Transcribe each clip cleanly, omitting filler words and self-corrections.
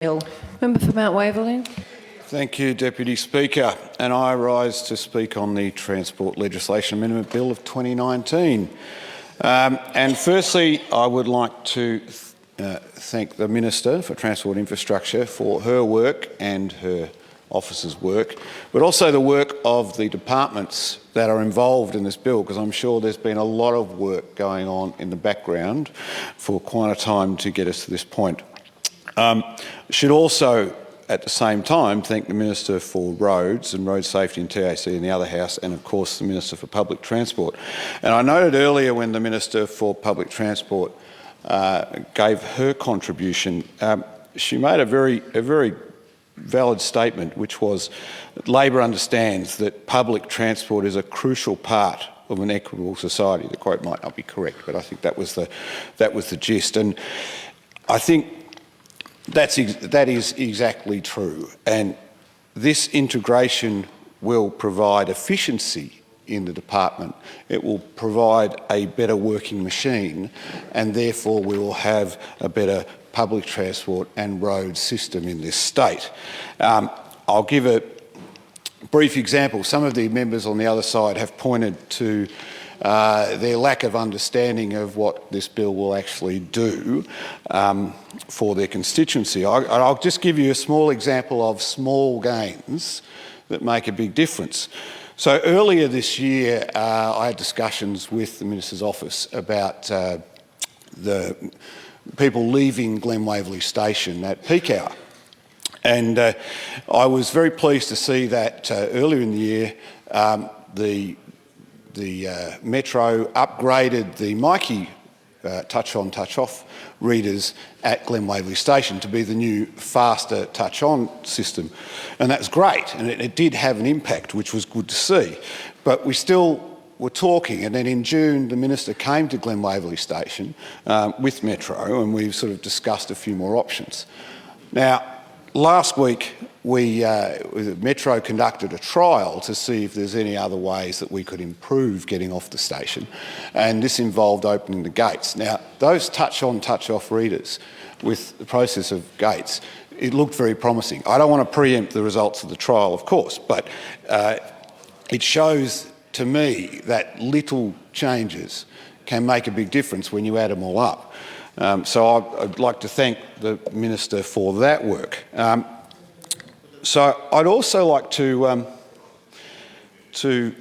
Bill. Member for Mount Waverley. Thank you, Deputy Speaker. And I rise to speak on the Transport Legislation Amendment Bill of 2019. And firstly, I would like to thank the Minister for Transport Infrastructure for her work and her office's work, but also the work of the departments that are involved in this bill, because I'm sure there's been a lot of work going on in the background for quite a time to get us to this point. Should also, at the same time, thank the Minister for Roads and Road Safety and TAC in the other House, and of course the Minister for Public Transport. And I noted earlier when the Minister for Public Transport gave her contribution, she made a very valid statement, which was that Labor understands that public transport is a crucial part of an equitable society. The quote might not be correct, but I think that was the gist. And I think that is exactly true. And this integration will provide efficiency in the department. It will provide a better working machine, and therefore we will have a better public transport and road system in this state. I'll give a brief example. Some of the members on the other side have pointed to their lack of understanding of what this bill will actually do for their constituency. I'll just give you a small example of small gains that make a big difference. So earlier this year, I had discussions with the Minister's office about the people leaving Glen Waverley Station at peak hour. And I was very pleased to see that earlier in the year, the Metro upgraded the Myki touch-on, touch-off readers at Glen Waverley Station to be the new faster touch-on system. And that's great, and it did have an impact, which was good to see. But we still were talking, and then in June the Minister came to Glen Waverley Station with Metro, and we sort of discussed a few more options. Now, last week Metro conducted a trial to see if there's any other ways that we could improve getting off the station, and this involved opening the gates. Now, those touch-on, touch-off readers with the process of gates, it looked very promising. I don't want to preempt the results of the trial, of course, but it shows to me that little changes can make a big difference when you add them all up. So I'd like to thank the Minister for that work. So I'd also like to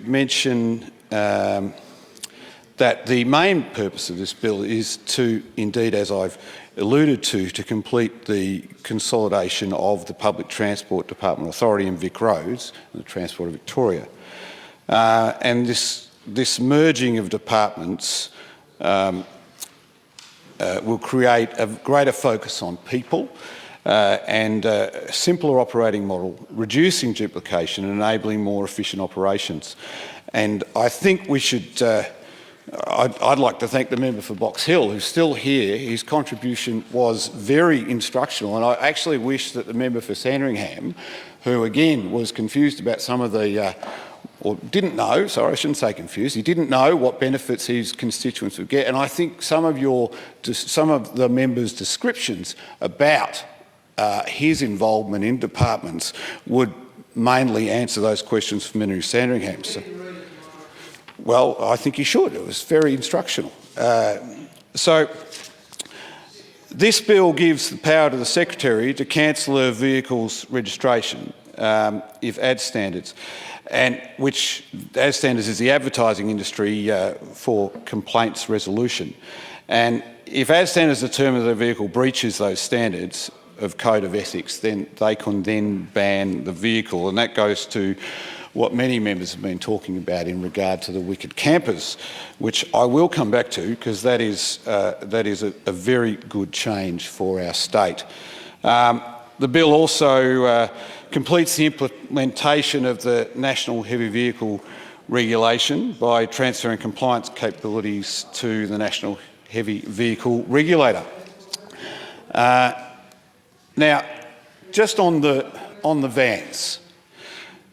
mention that the main purpose of this bill is to, indeed, as I've alluded to complete the consolidation of the Public Transport Department Authority and Vic Roads and the Transport of Victoria. And this merging of departments will create a greater focus on people and a simpler operating model, reducing duplication and enabling more efficient operations. And I think we should, I'd like to thank the member for Box Hill, who's still here. His contribution was very instructional, and I actually wish that the member for Sandringham, who again was confused about some of the or didn't know, sorry, I shouldn't say confused, he didn't know what benefits his constituents would get. And I think some of the members' descriptions about his involvement in departments would mainly answer those questions for Manu Sandringham. So, well, I think he should. It was very instructional. So this bill gives the power to the Secretary to cancel a vehicle's registration if ad standards, and which ad standards is the advertising industry for complaints resolution. And if ad standards determine that a vehicle breaches those standards of code of ethics, then they can then ban the vehicle, and that goes to what many members have been talking about in regard to the wicked campers, which I will come back to, because that is a very good change for our state. The bill also completes the implementation of the National Heavy Vehicle Regulation by transferring compliance capabilities to the National Heavy Vehicle Regulator. Now, just on the vans,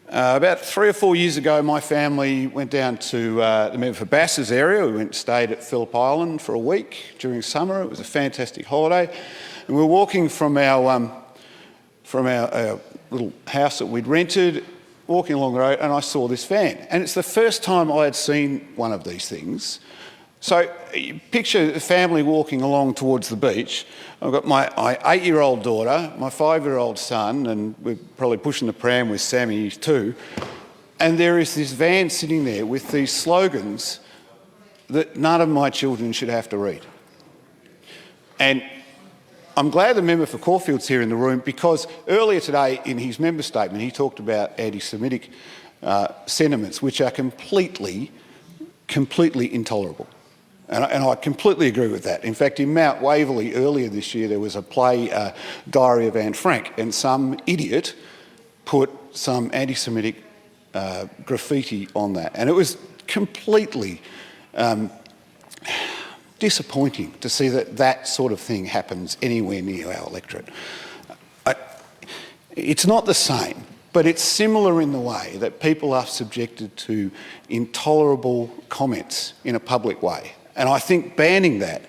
about 3 or 4 years ago, my family went down to the member for Bass's area. We went and stayed at Phillip Island for a week during summer. It was a fantastic holiday. And we were walking from our from our little house that we'd rented, walking along the road, and I saw this van. And it's the first time I had seen one of these things. So you picture a family walking along towards the beach. I've got my 8-year-old daughter, my 5-year-old son, and we're probably pushing the pram with Sammy too. And there is this van sitting there with these slogans that none of my children should have to read. And I'm glad the member for Caulfield's here in the room, because earlier today in his member statement he talked about anti-Semitic sentiments which are completely intolerable. And I completely agree with that. In fact, in Mount Waverley earlier this year there was a play, Diary of Anne Frank, and some idiot put some anti-Semitic graffiti on that. And it was completely disappointing to see that sort of thing happens anywhere near our electorate. It's not the same, but it's similar in the way that people are subjected to intolerable comments in a public way. And I think banning that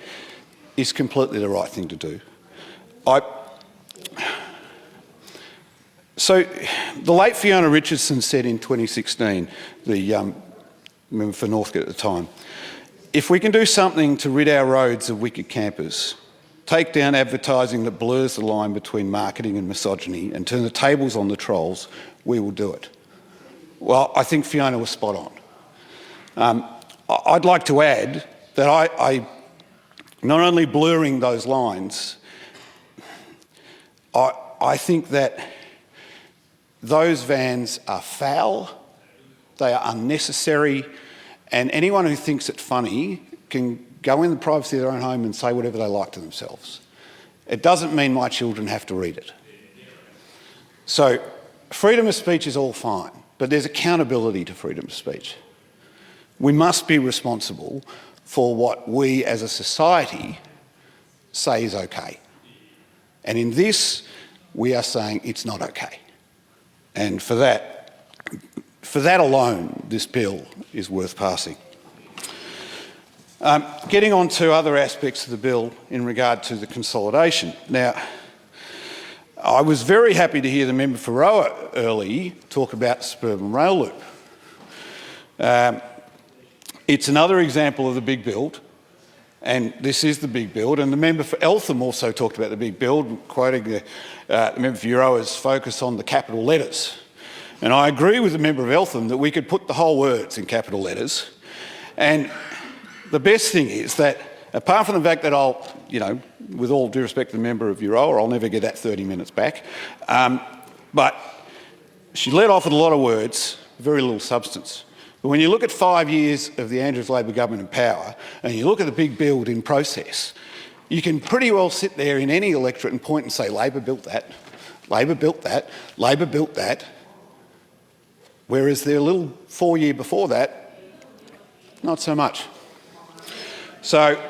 is completely the right thing to do. So the late Fiona Richardson said in 2016, the member for Northcote at the time, if we can do something to rid our roads of wicked campers, take down advertising that blurs the line between marketing and misogyny, and turn the tables on the trolls, we will do it. Well, I think Fiona was spot on. I'd like to add that I not only blurring those lines, I think that those vans are foul, they are unnecessary, and anyone who thinks it funny can go in the privacy of their own home and say whatever they like to themselves. It doesn't mean my children have to read it. So freedom of speech is all fine, but there's accountability to freedom of speech. We must be responsible for what we as a society say is okay. And in this, we are saying it's not okay. And for that alone, this bill is worth passing. Getting on to other aspects of the bill in regard to the consolidation. Now, I was very happy to hear the member for Roa early talk about the suburban rail loop. It's another example of the big build, and this is the big build, and the member for Eltham also talked about the big build, quoting the member for Euroa's focus on the capital letters. And I agree with the member of Eltham that we could put the whole words in capital letters. And the best thing is that, apart from the fact that I'll, with all due respect to the member of Euroa, I'll never get that 30 minutes back, but she led off with a lot of words, very little substance. But when you look at 5 years of the Andrews Labor government in power, and you look at the big build in process, you can pretty well sit there in any electorate and point and say, Labor built that, Labor built that, Labor built that. Whereas the little 4 year before that, not so much. So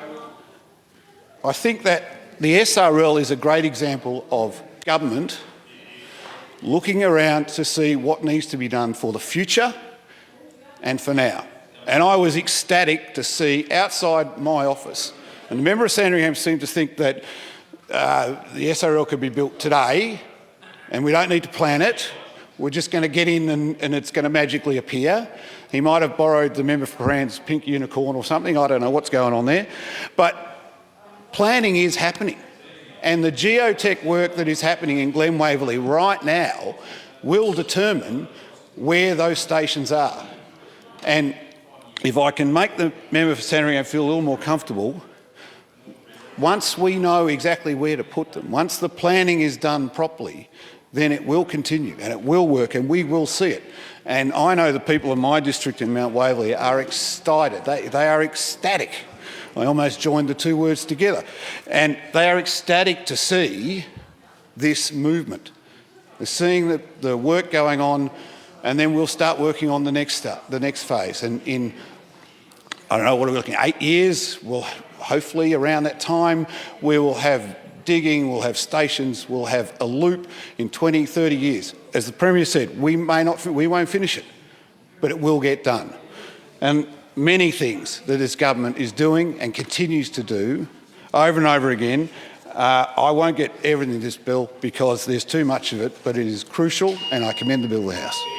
I think that the SRL is a great example of government looking around to see what needs to be done for the future and for now. And I was ecstatic to see outside my office, and the member of Sandringham seemed to think that the SRL could be built today and we don't need to plan it. We're just going to get in and it's going to magically appear. He might have borrowed the member for Paran's pink unicorn or something. I don't know what's going on there. But planning is happening. And the geotech work that is happening in Glen Waverley right now will determine where those stations are. And if I can make the member for Sandringham feel a little more comfortable, once we know exactly where to put them, once the planning is done properly, then it will continue and it will work and we will see it. And I know the people in my district in Mount Waverley are excited. They are ecstatic. I almost joined the two words together. And they are ecstatic to see this movement. They're seeing the work going on, and then we'll start working on the next phase. And in, I don't know, what are we looking at, 8 years? We'll hopefully around that time, we will have digging, we'll have stations, we'll have a loop in 20, 30 years. As the Premier said, we won't finish it, but it will get done. And many things that this government is doing and continues to do over and over again I won't get everything in this bill because there's too much of it, but it is crucial, and I commend the bill to the House.